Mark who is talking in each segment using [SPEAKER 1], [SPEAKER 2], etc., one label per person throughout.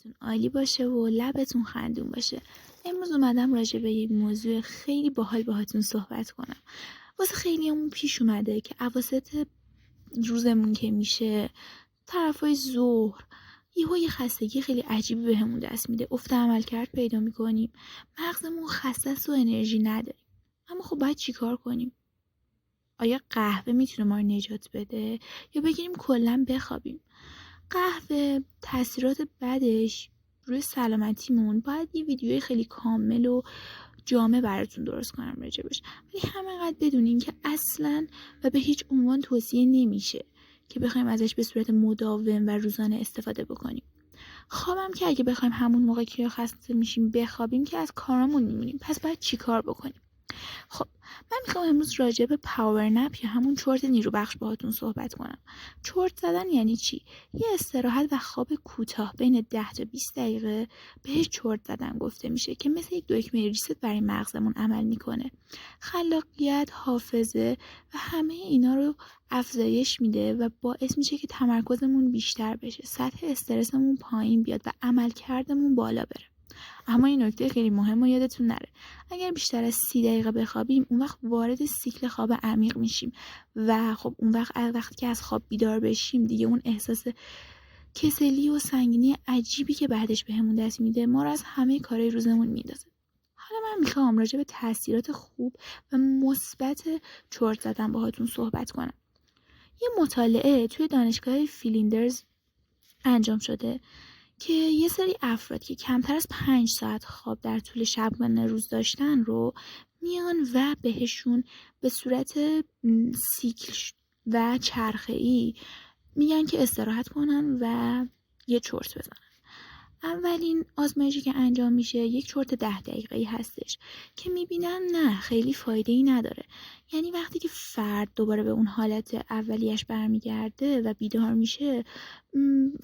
[SPEAKER 1] حالتون عالی باشه و لبتون خندون باشه. امروز اومدم راجع به یک موضوع خیلی باحال باهاتون صحبت کنم. واسه خیلیامون پیش اومده که اواسط روزمون که میشه طرفای ظهر یه خستگی خیلی عجیبی بهمون دست میده. افت عملکرد پیدا میکنیم. مغزمون خسته است و انرژی نداریم. اما خب باید چیکار کنیم؟ آیا قهوه میتونه ما رو نجات بده یا بگیریم کلا بخوابیم؟ قهوه تاثیرات بدش روی سلامتیمون باید یه ویدیوی خیلی کامل و جامع براتون درست کنم راجبش، ولی همینقدر بدونین که اصلا و به هیچ عنوان توصیه نمیشه که بخوایم ازش به صورت مداوم و روزانه استفاده بکنیم. خوابم که اگه بخوایم همون موقع که خسته میشیم بخوابیم که از کارمون میمونیم. پس باید چی کار بکنیم؟ خب من میخوام امروز راجع به پاور نپ یا همون چرت نیرو بخش باهاتون صحبت کنم. چرت زدن یعنی چی؟ یه استراحت و خواب کوتاه بین 10 تا 20 دقیقه بهش چرت زدن گفته میشه که مثل یک دکمه ریست برای مغزمون عمل میکنه. خلاقیت، حافظه و همه اینا رو افزایش میده و باعث میشه که تمرکزمون بیشتر بشه، سطح استرسمون پایین بیاد و عملکردمون بالا بره. اما این نکته خیلی مهم و یادتون نره، اگر بیشتر از 30 دقیقه بخوابیم اون وقت وارد سیکل خواب عمیق میشیم و خب اون وقتی که از خواب بیدار بشیم دیگه اون احساس کسلی و سنگینی عجیبی که بعدش بهمون دست میده ما رو از همه کارهای روزمون میندازه. حالا من میخوام راجع به تاثیرات خوب و مثبت چرت زدن باهاتون صحبت کنم. یه مطالعه توی دانشگاه فیلیندرز انجام شده که یه سری افراد که کمتر از 5 ساعت خواب در طول شبانه روز داشتن رو میان و بهشون به صورت سیکل و چرخه‌ای میگن که استراحت کنن و یه چرت بزنن. اولین آزمایشی که انجام میشه یک چرت 10 دقیقه‌ای هستش که میبینن نه خیلی فایده‌ای نداره. یعنی وقتی که فرد دوباره به اون حالت اولیش برمیگرده و بیدار میشه،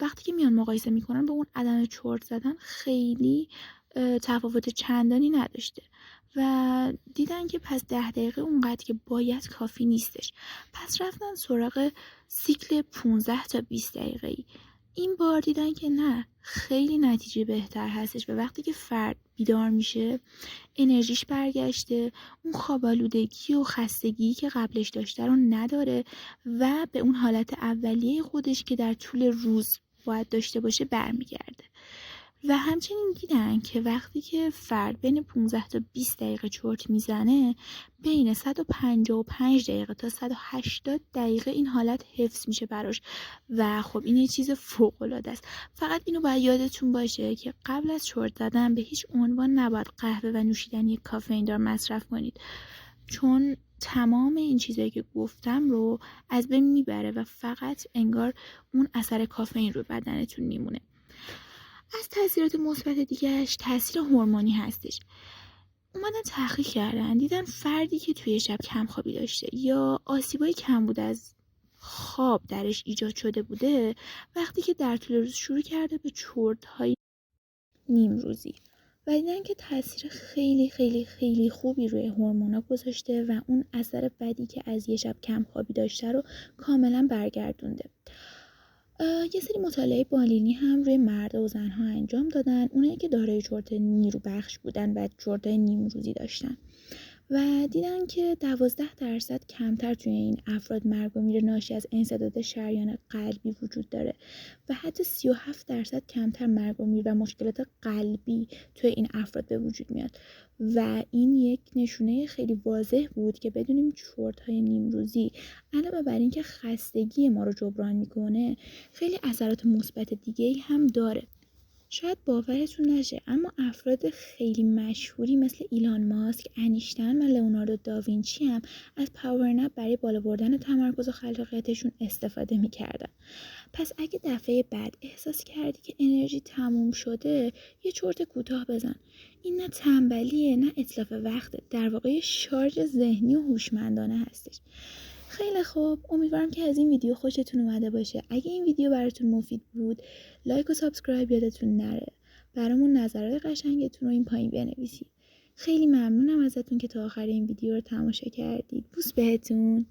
[SPEAKER 1] وقتی که میان مقایسه میکنن با اون عدم چرت زدن خیلی تفاوت چندانی نداشته و دیدن که پس 10 دقیقه اونقدر که باید کافی نیستش. پس رفتن سراغ سیکل 15 تا 20 دقیقه‌ای. این بار دیدن که نه خیلی نتیجه بهتر هستش و وقتی که فرد بیدار میشه انرژیش برگشته، اون خواب‌آلودگی و خستگی که قبلش داشته رو نداره و به اون حالت اولیه خودش که در طول روز باید داشته باشه برمیگرده. و همچنین دیدن که وقتی که فرد بین 15 تا 20 دقیقه چرت میزنه بین 155 دقیقه تا 180 دقیقه این حالت حفظ میشه براش و خب این یه چیز فوق‌العاده است. فقط اینو باید یادتون باشه که قبل از چرت زدن به هیچ عنوان نباید قهوه و نوشیدنی کافئین دار مصرف کنید، چون تمام این چیزایی که گفتم رو از بین میبره و فقط انگار اون اثر کافئین رو بدنتون میمونه. از تاثیرات مثبت دیگهش تاثیر هورمونی هستش. اومدن تحقیق کردن دیدن فردی که توی شب کم خوابی داشته یا آسیبای کم بوده از خواب درش ایجاد شده بوده، وقتی که در طول روز شروع کرده به چرت‌های نیم روزی و دیدن که تاثیر خیلی خیلی خیلی خوبی روی هورمونا گذاشته و اون اثر بدی که از یه شب کم خوابی داشته رو کاملا برگردونده. یه سری مطالعه بالینی هم روی مرد و زنها انجام دادن، اونایی که دارای چرت نیرو بخش بودن و چرت‌های نیم روزی داشتن و دیدن که 12% کمتر توی این افراد مرگ و میر ناشی از انسداد شریان قلبی وجود داره و حتی 37% کمتر مرگ و میر و مشکلات قلبی توی این افراد به وجود میاد و این یک نشونه خیلی واضح بود که بدونیم چرت‌های نیم روزی علاوه بر این که خستگی ما رو جبران میکنه خیلی اثرات مثبت دیگه‌ای هم داره. شاید باورتون نشه اما افراد خیلی مشهوری مثل ایلان ماسک، انیشتین و لئوناردو داوینچی هم از پاور نپ برای بالا بردن تمرکز و خلاقیتشون استفاده میکردن. پس اگه دفعه بعد احساس کردی که انرژی تموم شده یه چرت کوتاه بزن. این نه تنبلیه نه اتلاف وقته، در واقع شارژ ذهنی و هوشمندانه هستش. خیلی خوب، امیدوارم که از این ویدیو خوشتون اومده باشه. اگه این ویدیو براتون مفید بود لایک و سابسکرایب یادتون نره. برامون نظرات قشنگتون رو این پایین بنویسید. خیلی ممنونم ازتون که تا آخر این ویدیو رو تماشا کردید. بوس بهتون.